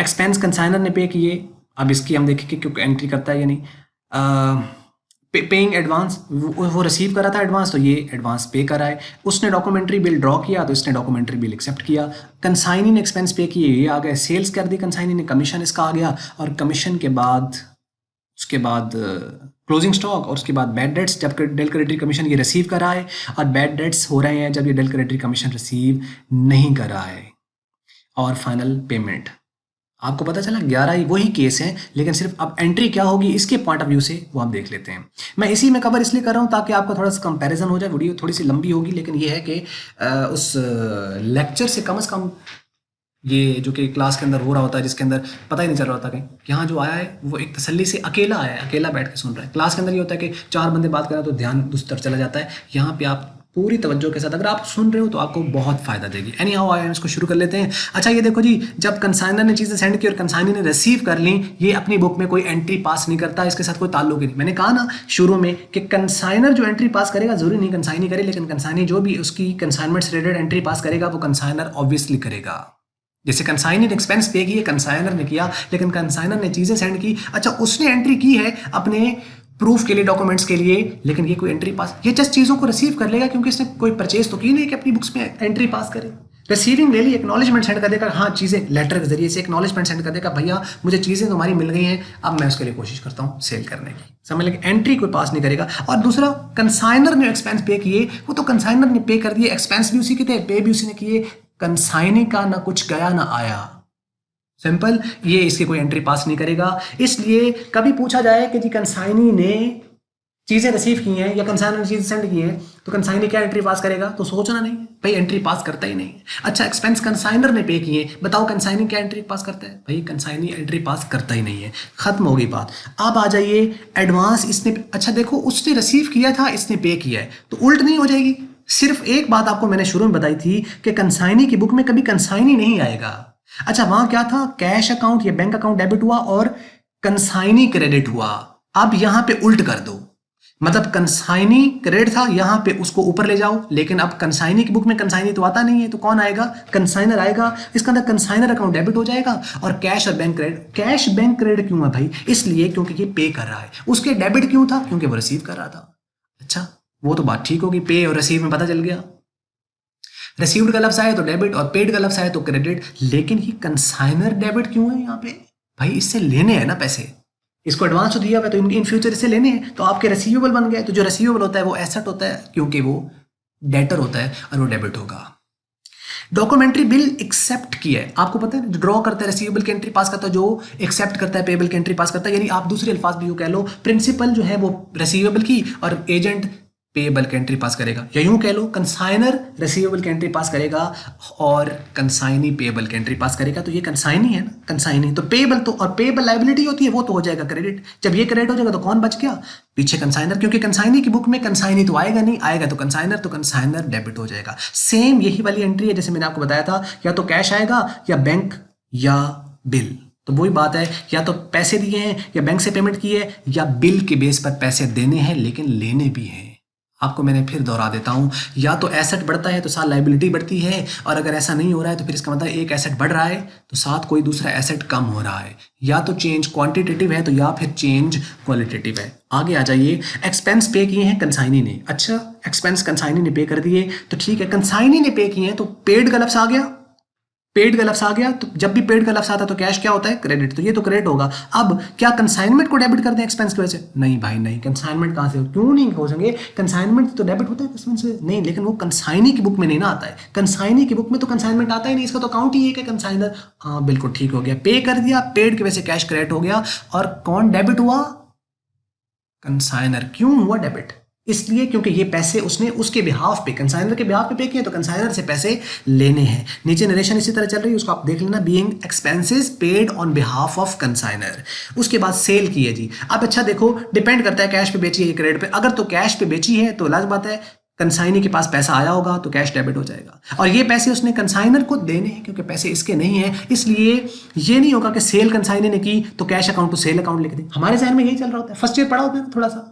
एक्सपेंस कंसाइनर ने पे किए, अब इसकी हम देखें कि क्यों एंट्री करता है या नहीं। पेइंग एडवांस, वो रिसीव करा था एडवांस तो ये एडवांस पे करा है। उसने डॉक्यूमेंट्री बिल ड्रॉ किया तो इसने डॉक्यूमेंट्री बिल एक्सेप्ट किया। कंसाइनी ने एक्सपेंस पे किए, ये आ गए। सेल्स कर दी कंसाइनी ने, कमीशन इसका आ गया। और कमीशन के बाद उसके बाद क्लोजिंग स्टॉक, और उसके बाद बैड डेट्स। जब डेल क्रेडिटरी कमीशन ये रिसीव करा है, और बैड डेट्स हो रहे हैं जब ये डेल क्रेडिटरी कमीशन रिसीव नहीं कर रहा है। और फाइनल पेमेंट आपको पता चला 11 ही वही केस हैं, लेकिन सिर्फ अब एंट्री क्या होगी इसके पॉइंट ऑफ व्यू से वो हम देख लेते हैं। मैं इसी में कवर इसलिए कर रहा हूँ ताकि आपका थोड़ा सा कंपैरिजन हो जाए। वीडियो थोड़ी सी लंबी होगी लेकिन ये है कि उस लेक्चर से कम ये जो कि क्लास के अंदर हो रहा होता है, जिसके अंदर पता ही नहीं चल रहा होता कहीं, यहाँ जो आया है वो एक तसल्ली से अकेला आया है, अकेला बैठ के सुन रहा है। क्लास के अंदर ये होता है कि 4 बंदे बात कर रहे हैं तो ध्यान उस तरफ चला जाता है। यहाँ पे आप पूरी तवज्जो के साथ अगर आप सुन रहे हो तो आपको बहुत फायदा देगी। एनी हाउ आया, इसको शुरू कर लेते हैं। अच्छा ये देखो जी, जब कंसाइनर ने चीज़ें सेंड की और कंसाइनर ने रिसीव कर ली, ये अपनी बुक में कोई एंट्री पास नहीं करता, इसके साथ कोई ताल्लुक ही नहीं। मैंने कहा ना शुरू में कि कंसाइनर जो एंट्री पास करेगा जरूरी नहीं कंसाइनी करे, लेकिन कंसाइनी जो भी उसकी कंसाइनमेंट से रिलेटेड एंट्री पास करेगा वो कंसाइनर ऑब्वियसली करेगा। जैसे कंसाइनी ने एक्सपेंस पे किए, कंसाइनर ने किया, लेकिन कंसाइनर ने चीज़ें सेंड की। अच्छा उसने एंट्री की है अपने प्रूफ के लिए, डॉक्यूमेंट्स के लिए, लेकिन ये कोई एंट्री पास, ये जस्ट चीज़ों को रिसीव कर लेगा क्योंकि इसने कोई परचेज तो की नहीं कि अपनी बुक्स में एंट्री पास करे। रिसीविंग ले ली, एक्नॉलेजमेंट सेंड कर देगा, हाँ चीज़ें लेटर के जरिए से एक्नॉलेजमेंट सेंड कर देगा, भैया मुझे चीज़ें तुम्हारी मिल गई हैं, अब मैं उसके लिए कोशिश करता हूँ सेल करने की। समझ लेकिन एंट्री कोई पास नहीं करेगा। और दूसरा कंसाइनर ने एक्सपेंस पे किए, वो तो कंसाइनर ने पे कर दिए, एक्सपेंस भी उसी के थे, पे भी उसी ने किए। कंसाइनी का ना कुछ गया ना आया, सिंपल। ये इसकी कोई एंट्री पास नहीं करेगा। इसलिए कभी पूछा जाए कि जी कंसाइनी ने चीज़ें रिसीव की हैं या कंसाइनर ने चीज़ें सेंड की हैं तो कंसाइनी क्या एंट्री पास करेगा, तो सोचना नहीं भाई, एंट्री पास करता ही नहीं। अच्छा एक्सपेंस कंसाइनर ने पे किए, बताओ कंसाइनी क्या एंट्री पास करता है, भाई कंसाइनी एंट्री पास करता ही नहीं है। खत्म हो गई बात। अब आ जाइए एडवांस, इसने, अच्छा देखो उसने रिसीव किया था, इसने पे किया है, तो उल्ट नहीं हो जाएगी। सिर्फ एक बात आपको मैंने शुरू में बताई थी कि कंसाइनी की बुक में कभी कंसाइनी नहीं आएगा। अच्छा वहां क्या था, कैश अकाउंट या बैंक अकाउंट डेबिट हुआ और कंसाइनी क्रेडिट हुआ। अब यहां पे उल्ट कर दो, मतलब कंसाइनी क्रेडिट था, यहां पे उसको ऊपर ले जाओ, लेकिन अब कंसाइनी की बुक में कंसाइनी तो आता नहीं है, तो कौन आएगा, कंसाइनर आएगा। इसका अंदर कंसाइनर अकाउंट डेबिट हो जाएगा और कैश और bank credit. Cash bank credit क्यों है भाई, इसलिए क्योंकि ये पे कर रहा है। उसके डेबिट क्यों था, क्योंकि वो रिसीव कर रहा था। अच्छा वो तो बात ठीक होगी, पे और रिसीव में पता चल गया। रिसीव्ड का लफ्ज आए तो डेबिट और पेड का लफ्ज आए तो क्रेडिट, लेकिन ये कंसाइनर डेबिट क्यों है यहाँ पे, भाई इससे लेने हैं ना पैसे, इसको एडवांस तो दिया हुआ है तो इन फ्यूचर इससे लेने हैं, तो आपके रिसीवेबल बन गए। तो जो रिसीवेबल होता है वो एसेट होता है क्योंकि वो डेटर होता है और वो डेबिट होगा। डॉक्यूमेंट्री बिल एक्सेप्ट किया है, आपको पता है ड्रॉ करता है रिसीवेबल की एंट्री पास करता है, जो एक्सेप्ट करता है पेबल की एंट्री पास करता है, यानी आप दूसरे अल्फाज भी यूं कह लो, प्रिंसिपल जो है वो रिसीवेबल की और एजेंट पेबल की एंट्री पास करेगा, या यूं कह लो कंसाइनर रिसीवेबल की एंट्री पास करेगा और कंसाइनी पेबल की एंट्री पास करेगा। तो ये कंसाइनी है ना, कंसाइनी तो पेबल, तो और पेबल लायबिलिटी होती है, वो तो हो जाएगा क्रेडिट। जब ये क्रेडिट हो जाएगा तो कौन बच गया, पीछे कंसाइनर, क्योंकि कंसाइनी की बुक में कंसाइनी तो आएगा नहीं, आएगा तो कंसाइनर डेबिट हो जाएगा। सेम यही वाली एंट्री है जैसे मैंने आपको बताया था, या तो कैश आएगा या बैंक या बिल। तो वही बात है, या तो पैसे दिए हैं या बैंक से पेमेंट की है, या बिल के बेस पर पैसे देने हैं लेकिन लेने भी हैं। आपको मैंने फिर दोहरा देता हूं, या तो एसेट बढ़ता है तो साथ लायबिलिटी बढ़ती है, और अगर ऐसा नहीं हो रहा है तो फिर इसका मतलब एक एसेट बढ़ रहा है तो साथ कोई दूसरा एसेट कम हो रहा है। या तो चेंज क्वांटिटेटिव है तो या फिर चेंज क्वालिटेटिव है। आगे आ जाइए, एक्सपेंस पे किए हैं कंसाइनी ने। अच्छा, एक्सपेंस कंसाइनी ने पे कर दिए तो ठीक है, कंसाइनी ने पे किए हैं तो पेड का लफ्ज आ गया, पेड का लफ्ज आ गया। तो जब भी पेड का लफ्ज आता है तो कैश क्या होता है, क्रेडिट, तो ये तो क्रेडिट होगा। अब क्या कंसाइनमेंट को डेबिट कर दें एक्सपेंस की वजह से, नहीं भाई नहीं, कंसाइनमेंट कहां से हो, क्यों नहीं हो सकेंगे, कंसाइनमेंट तो डेबिट होता है एक्सपेंस से, नहीं, लेकिन वो कंसाइनी की बुक में नहीं ना आता है, कंसाइनी की बुक में तो कंसाइनमेंट आता ही नहीं, इसका तो अकाउंट ही एक है कंसाइनर। हाँ बिल्कुल ठीक हो गया, पे कर दिया, पेड की वजह से कैश क्रेडिट हो गया, और कौन डेबिट हुआ, कंसाइनर। क्यों हुआ डेबिट, इसलिए क्योंकि ये पैसे उसने उसके बिहाफ पे, कंसाइनर के बिहाफ पे किए, तो कंसाइनर से पैसे लेने हैं। नीचे नरेशन इसी तरह चल रही है, उसको आप देख लेना, being expenses paid on behalf of consignor. उसके बाद सेल की है जी। अब अच्छा देखो, डिपेंड करता है कैश पे बेची है क्रेडिट पे। अगर तो कैश पे बेची है तो लाज बात है, कंसाइनी के पास पैसा आया होगा तो कैश डेबिट हो जाएगा, और ये पैसे उसने कंसाइनर को देने हैं क्योंकि पैसे इसके नहीं हैं, इसलिए ये नहीं होगा कि सेल कंसाइनी ने की तो कैश अकाउंट तो सेल अकाउंट लिख दें। हमारे जहन में यही चल रहा होता है, फर्स्ट ईयर पढ़ा होता है थोड़ा सा,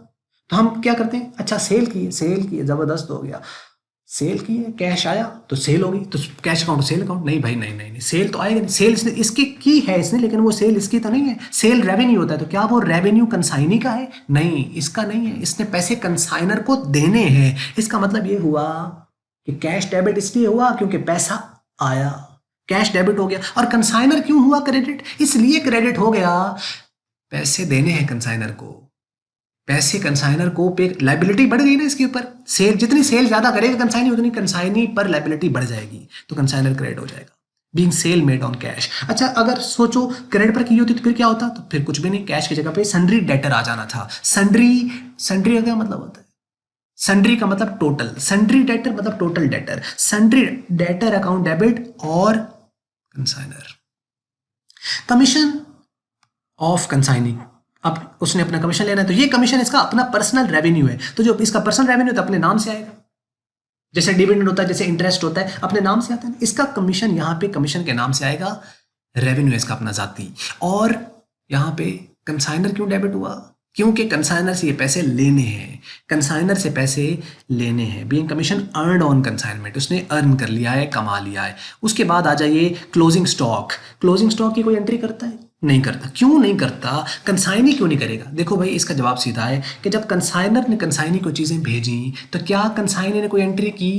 तो हम क्या करते हैं, अच्छा सेल की है, जबरदस्त हो गया, सेल की है, कैश आया तो सेल होगी, तो कैश अकाउंट सेल अकाउंट, नहीं भाई नहीं नहीं नहीं, सेल तो आएगा नहीं, सेल इसने इसकी की है इसने, लेकिन वो सेल इसकी तो नहीं है, सेल रेवेन्यू होता है, तो क्या वो रेवेन्यू कंसाइनी का है, नहीं इसका नहीं है, इसने पैसे कंसाइनर को देने हैं। इसका मतलब ये हुआ कि कैश डेबिट इसलिए हुआ क्योंकि पैसा आया, कैश डेबिट हो गया। और कंसाइनर क्यों हुआ क्रेडिट, इसलिए क्रेडिट हो गया, पैसे देने हैं कंसाइनर को, पैसे कंसाइनर को पे, लाइबिलिटी बढ़ गई ना इसके ऊपर, सेल जितनी सेल ज्यादा करेगा कंसाइनी उतनी कंसाइनी पर लाइबिलिटी बढ़ जाएगी, तो कंसाइनर क्रेडिट हो जाएगा, being sale made on cash. अच्छा अगर सोचो क्रेडिट पर की होती तो फिर क्या होता, तो फिर कुछ भी नहीं, कैश की जगह पे सन्ड्री डेटर आ जाना था। सन्ड्री का क्या मतलब होता है, सन्ड्री का मतलब टोटल, सन्ड्री डेटर मतलब total debtor, sundry debtor account debit और कंसाइनर। कमीशन ऑफ कंसाइनी, अब उसने अपना कमीशन लेना है तो ये कमीशन इसका अपना पर्सनल रेवेन्यू है, तो जो इसका पर्सनल रेवेन्यू तो अपने नाम से आएगा, जैसे डिविडेंड होता है, जैसे इंटरेस्ट होता है, अपने नाम से आता है, इसका कमीशन यहाँ पे कमीशन के नाम से आएगा, रेवेन्यू इसका अपना जाती। और यहाँ पे कंसाइनर क्यों डेबिट हुआ, क्योंकि कंसाइनर से ये पैसे लेने हैं, कंसाइनर से पैसे लेने हैं, being commission earned on consignment, उसने अर्न कर लिया है, कमा लिया है। उसके बाद आ जाइए क्लोजिंग स्टॉक, क्लोजिंग स्टॉक की कोई एंट्री करता है, नहीं करता। क्यों नहीं करता, कंसाइनी क्यों नहीं करेगा, देखो भाई इसका जवाब सीधा है कि जब कंसाइनर ने कंसाइनी को चीजें भेजी तो क्या कंसाइनी ने कोई एंट्री की,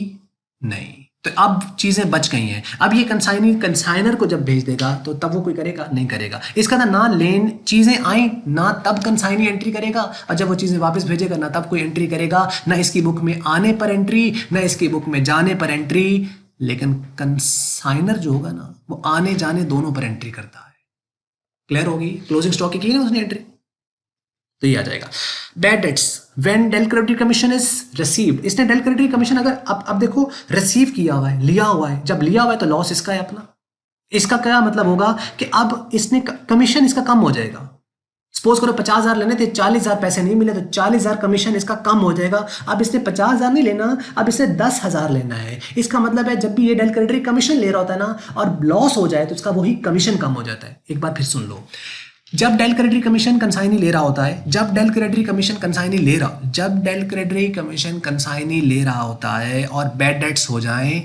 नहीं, तो अब चीजें बच गई हैं। अब ये कंसाइनी कंसाइनर को जब भेज देगा तो तब वो कोई करेगा, नहीं करेगा। इसका ना लेन चीजें आई ना तब कंसाइनी एंट्री करेगा, और जब वो चीजें वापस भेजेगा ना तब कोई एंट्री करेगा, ना इसकी बुक में आने पर एंट्री ना इसकी बुक में जाने पर एंट्री। लेकिन कंसाइनर जो होगा ना वो आने जाने दोनों पर एंट्री करता है। क्लियर होगी, क्लोजिंग स्टॉक की ना उसने एंट्री, तो ये आ जाएगा। Bad debts when del credit commission is received, इसने डेल क्रेडिट कमीशन अगर अब देखो रिसीव किया हुआ है, लिया हुआ है, जब लिया हुआ है तो लॉस इसका है अपना। इसका क्या मतलब होगा कि अब इसने कमीशन इसका कम हो जाएगा। सपोज करो 50,000 लेने थे, 40,000 पैसे नहीं मिले तो 40,000 कमीशन इसका कम हो जाएगा। अब इसने 50,000 नहीं लेना, अब इसने 10,000 लेना है। इसका मतलब है जब भी ये डेल क्रेडिट कमीशन ले रहा होता है ना और लॉस हो जाए तो इसका वही कमीशन कम हो जाता है। एक बार फिर सुन लो, जब डेल क्रेडिट कमीशन कंसाइनी ले रहा होता है, जब डेल क्रेडिट कमीशन कंसाइनी ले रहा होता है और बैड डेट्स हो जाए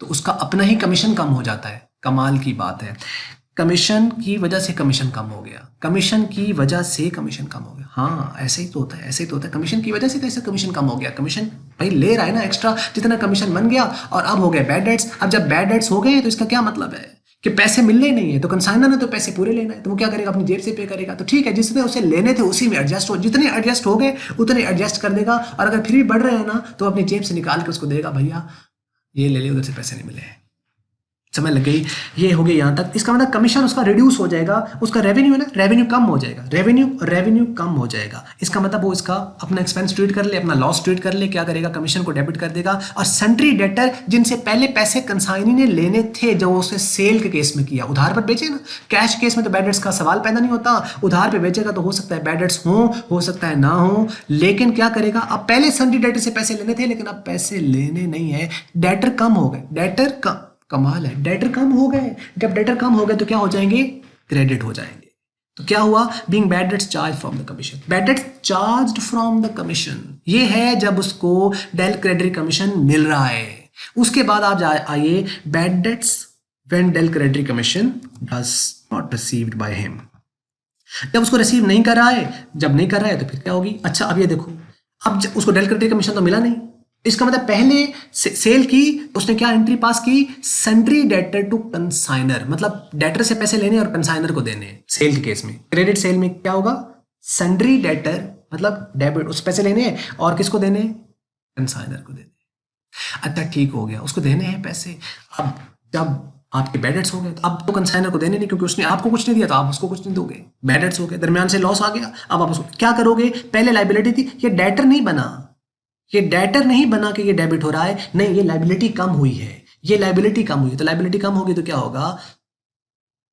तो उसका अपना ही कमीशन कम हो जाता है। कमाल की बात है, कमीशन की वजह से कमीशन कम हो गया, कमीशन की वजह से कमीशन कम हो गया। हाँ ऐसे ही तो होता है, ऐसे ही तो होता है, कमीशन की वजह से कैसे कमीशन कम हो गया, कमीशन भाई ले रहा है ना एक्स्ट्रा, जितना कमीशन बन गया और अब हो गए बैड डेट्स। अब जब बैड डेट्स हो गए तो इसका क्या मतलब है कि पैसे मिलने नहीं है, तो कंसाइनर ने तो पैसे पूरे लेना है, तो वो क्या करेगा, अपनी जेब से पे करेगा। तो ठीक है, जिसने उसे लेने थे उसी में एडजस्ट हो, जितने एडजस्ट हो गए उतने एडजस्ट कर देगा, और अगर फिर भी बढ़ रहे हैं ना तो अपनी जेब से निकाल के उसको देगा, भैया ये ले ले, उधर से पैसे नहीं मिले हैं। समय लग गई। ये हो गया यहाँ तक। इसका मतलब कमीशन उसका रिड्यूस हो जाएगा, उसका रेवेन्यू है ना, रेवेन्यू कम हो जाएगा, रेवेन्यू कम हो जाएगा। इसका मतलब वो इसका अपना एक्सपेंस ट्रीट कर ले, अपना लॉस ट्रीट कर ले, क्या करेगा, कमीशन को डेबिट कर देगा। और सन्ड्री डेटर जिनसे पहले पैसे कंसाइनी ने लेने थे, जो उसने सेल के केस में किया, उधार पर बेचे ना, कैश केस में तो बैड डेट्स का सवाल पैदा नहीं होता, उधार पे बेचेगा तो हो सकता है बैड डेट्स हो सकता है ना हो, लेकिन क्या करेगा, अब पहले सन्ड्री डेटर से पैसे लेने थे लेकिन अब पैसे लेने नहीं है, डेटर कम हो गए, डेटर कमाल है, डेटर कम हो गए। जब डेटर कम हो गए तो क्या हो जाएंगे, क्रेडिट हो जाएंगे। तो क्या हुआ, being bad dates charge from the commission, bad debts charged from the commission, ये है जब उसको डेल क्रेडिट कमीशन मिल रहा है। उसके बाद आप आइए bad debts when del credit commission does not received by him, जब उसको रिसीव नहीं कर रहा है, जब नहीं कर रहा है तो फिर क्या होगी। अच्छा अब ये देखो, अब उसको डेल क्रेडिट कमीशन तो मिला नहीं, इसका मतलब पहले सेल की, उसने क्या एंट्री पास की, सन्ड्री डेटर टू कंसाइनर, मतलब डेटर से पैसे लेने और कंसाइनर को देने। सेल के केस में, क्रेडिट सेल में क्या होगा, सन्ड्री डेटर मतलब डेबिट, उस पैसे लेने और किसको देने, कंसाइनर को देने। अच्छा ठीक हो गया, उसको देने हैं पैसे। अब जब आपके बैड डेट्स हो गए तो अब तो कंसाइनर को देने नहीं, क्योंकि उसने आपको कुछ नहीं दिया तो आप उसको कुछ नहीं दोगे, बैड डेट्स हो गए, दरमियान से लॉस आ गया। अब आप उसको क्या करोगे, पहले लाइबिलिटी थी, ये डेटर नहीं बना, ये डेटर नहीं बना कि ये डेबिट हो रहा है, नहीं, ये लाइबिलिटी कम हुई है, ये लाइबिलिटी कम हुई है, तो लाइबिलिटी कम होगी तो क्या होगा,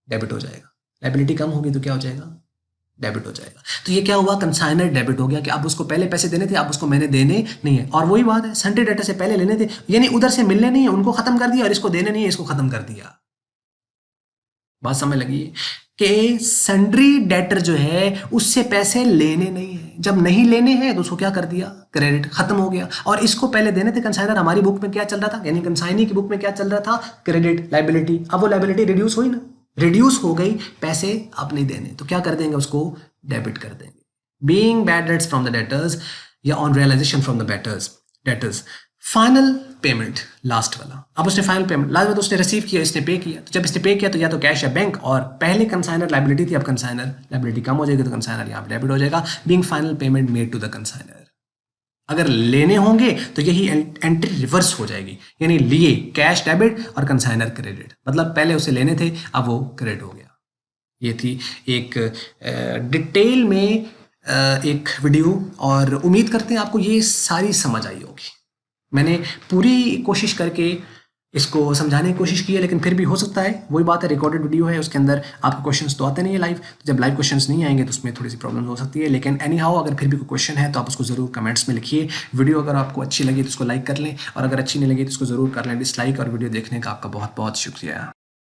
डेबिट हो जाएगा। लाइबिलिटी कम होगी तो क्या हो जाएगा, डेबिट हो जाएगा। तो ये क्या हुआ, कंसाइनर डेबिट हो गया कि अब उसको पहले पैसे देने थे, अब उसको मैंने देने नहीं है। और वही बात है, सन्ड्री डेटर से पहले लेने थे, यानी उधर से मिलने नहीं है, उनको खत्म कर दिया, और इसको देने नहीं है, इसको खत्म कर दिया। बात समझ लगी कि सन्ड्री डेटर जो है उससे पैसे लेने नहीं है, जब नहीं लेने हैं तो उसको क्या कर दिया, क्रेडिट खत्म हो गया। और इसको पहले देने थे कंसाइनर, हमारी बुक में क्या चल रहा था, यानी कंसाइनी की बुक में क्या चल रहा था, क्रेडिट लाइबिलिटी। अब वो लाइबिलिटी रिड्यूस हुई ना, रिड्यूस हो गई, पैसे अब नहीं देने, तो क्या कर देंगे, उसको डेबिट कर देंगे। Being bad debts from the debtors या on realization from the debtors, final payment, last वाला। अब उसने फाइनल पेमेंट लास्ट में तो उसने रिसीव किया, इसने पे किया, तो जब इसने पे किया तो या तो कैश या बैंक, और पहले कंसाइनर लाइबिलिटी थी, अब कंसाइनर लाइबिलिटी कम हो जाएगी तो कंसाइनर यहाँ पे डेबिट हो जाएगा। Being final payment made to the consignor, अगर लेने होंगे तो यही एंट्री रिवर्स हो जाएगी, यानी लिए कैश डेबिट और कंसाइनर क्रेडिट, मतलब पहले उसे लेने थे अब वो क्रेडिट हो गया। ये थी एक डिटेल में एक वीडियो, और उम्मीद करते हैं आपको ये सारी समझ आई होगी। मैंने पूरी कोशिश करके इसको समझाने की कोशिश की है, लेकिन फिर भी हो सकता है, वही बात है, रिकॉर्डेड वीडियो है, उसके अंदर आपके क्वेश्चंस तो आते नहीं है लाइव, तो जब लाइव क्वेश्चंस नहीं आएंगे तो उसमें थोड़ी सी प्रॉब्लम हो सकती है। लेकिन एनी हाउ अगर फिर भी कोई क्वेश्चन है तो आप उसको ज़रूर कमेंट्स में लिखिए। वीडियो अगर आपको अच्छी लगी तो उसको लाइक कर लें, और अगर अच्छी नहीं लगी तो उसको ज़रूर कर लें डिसलाइक, और वीडियो देखने का आपका बहुत बहुत शुक्रिया।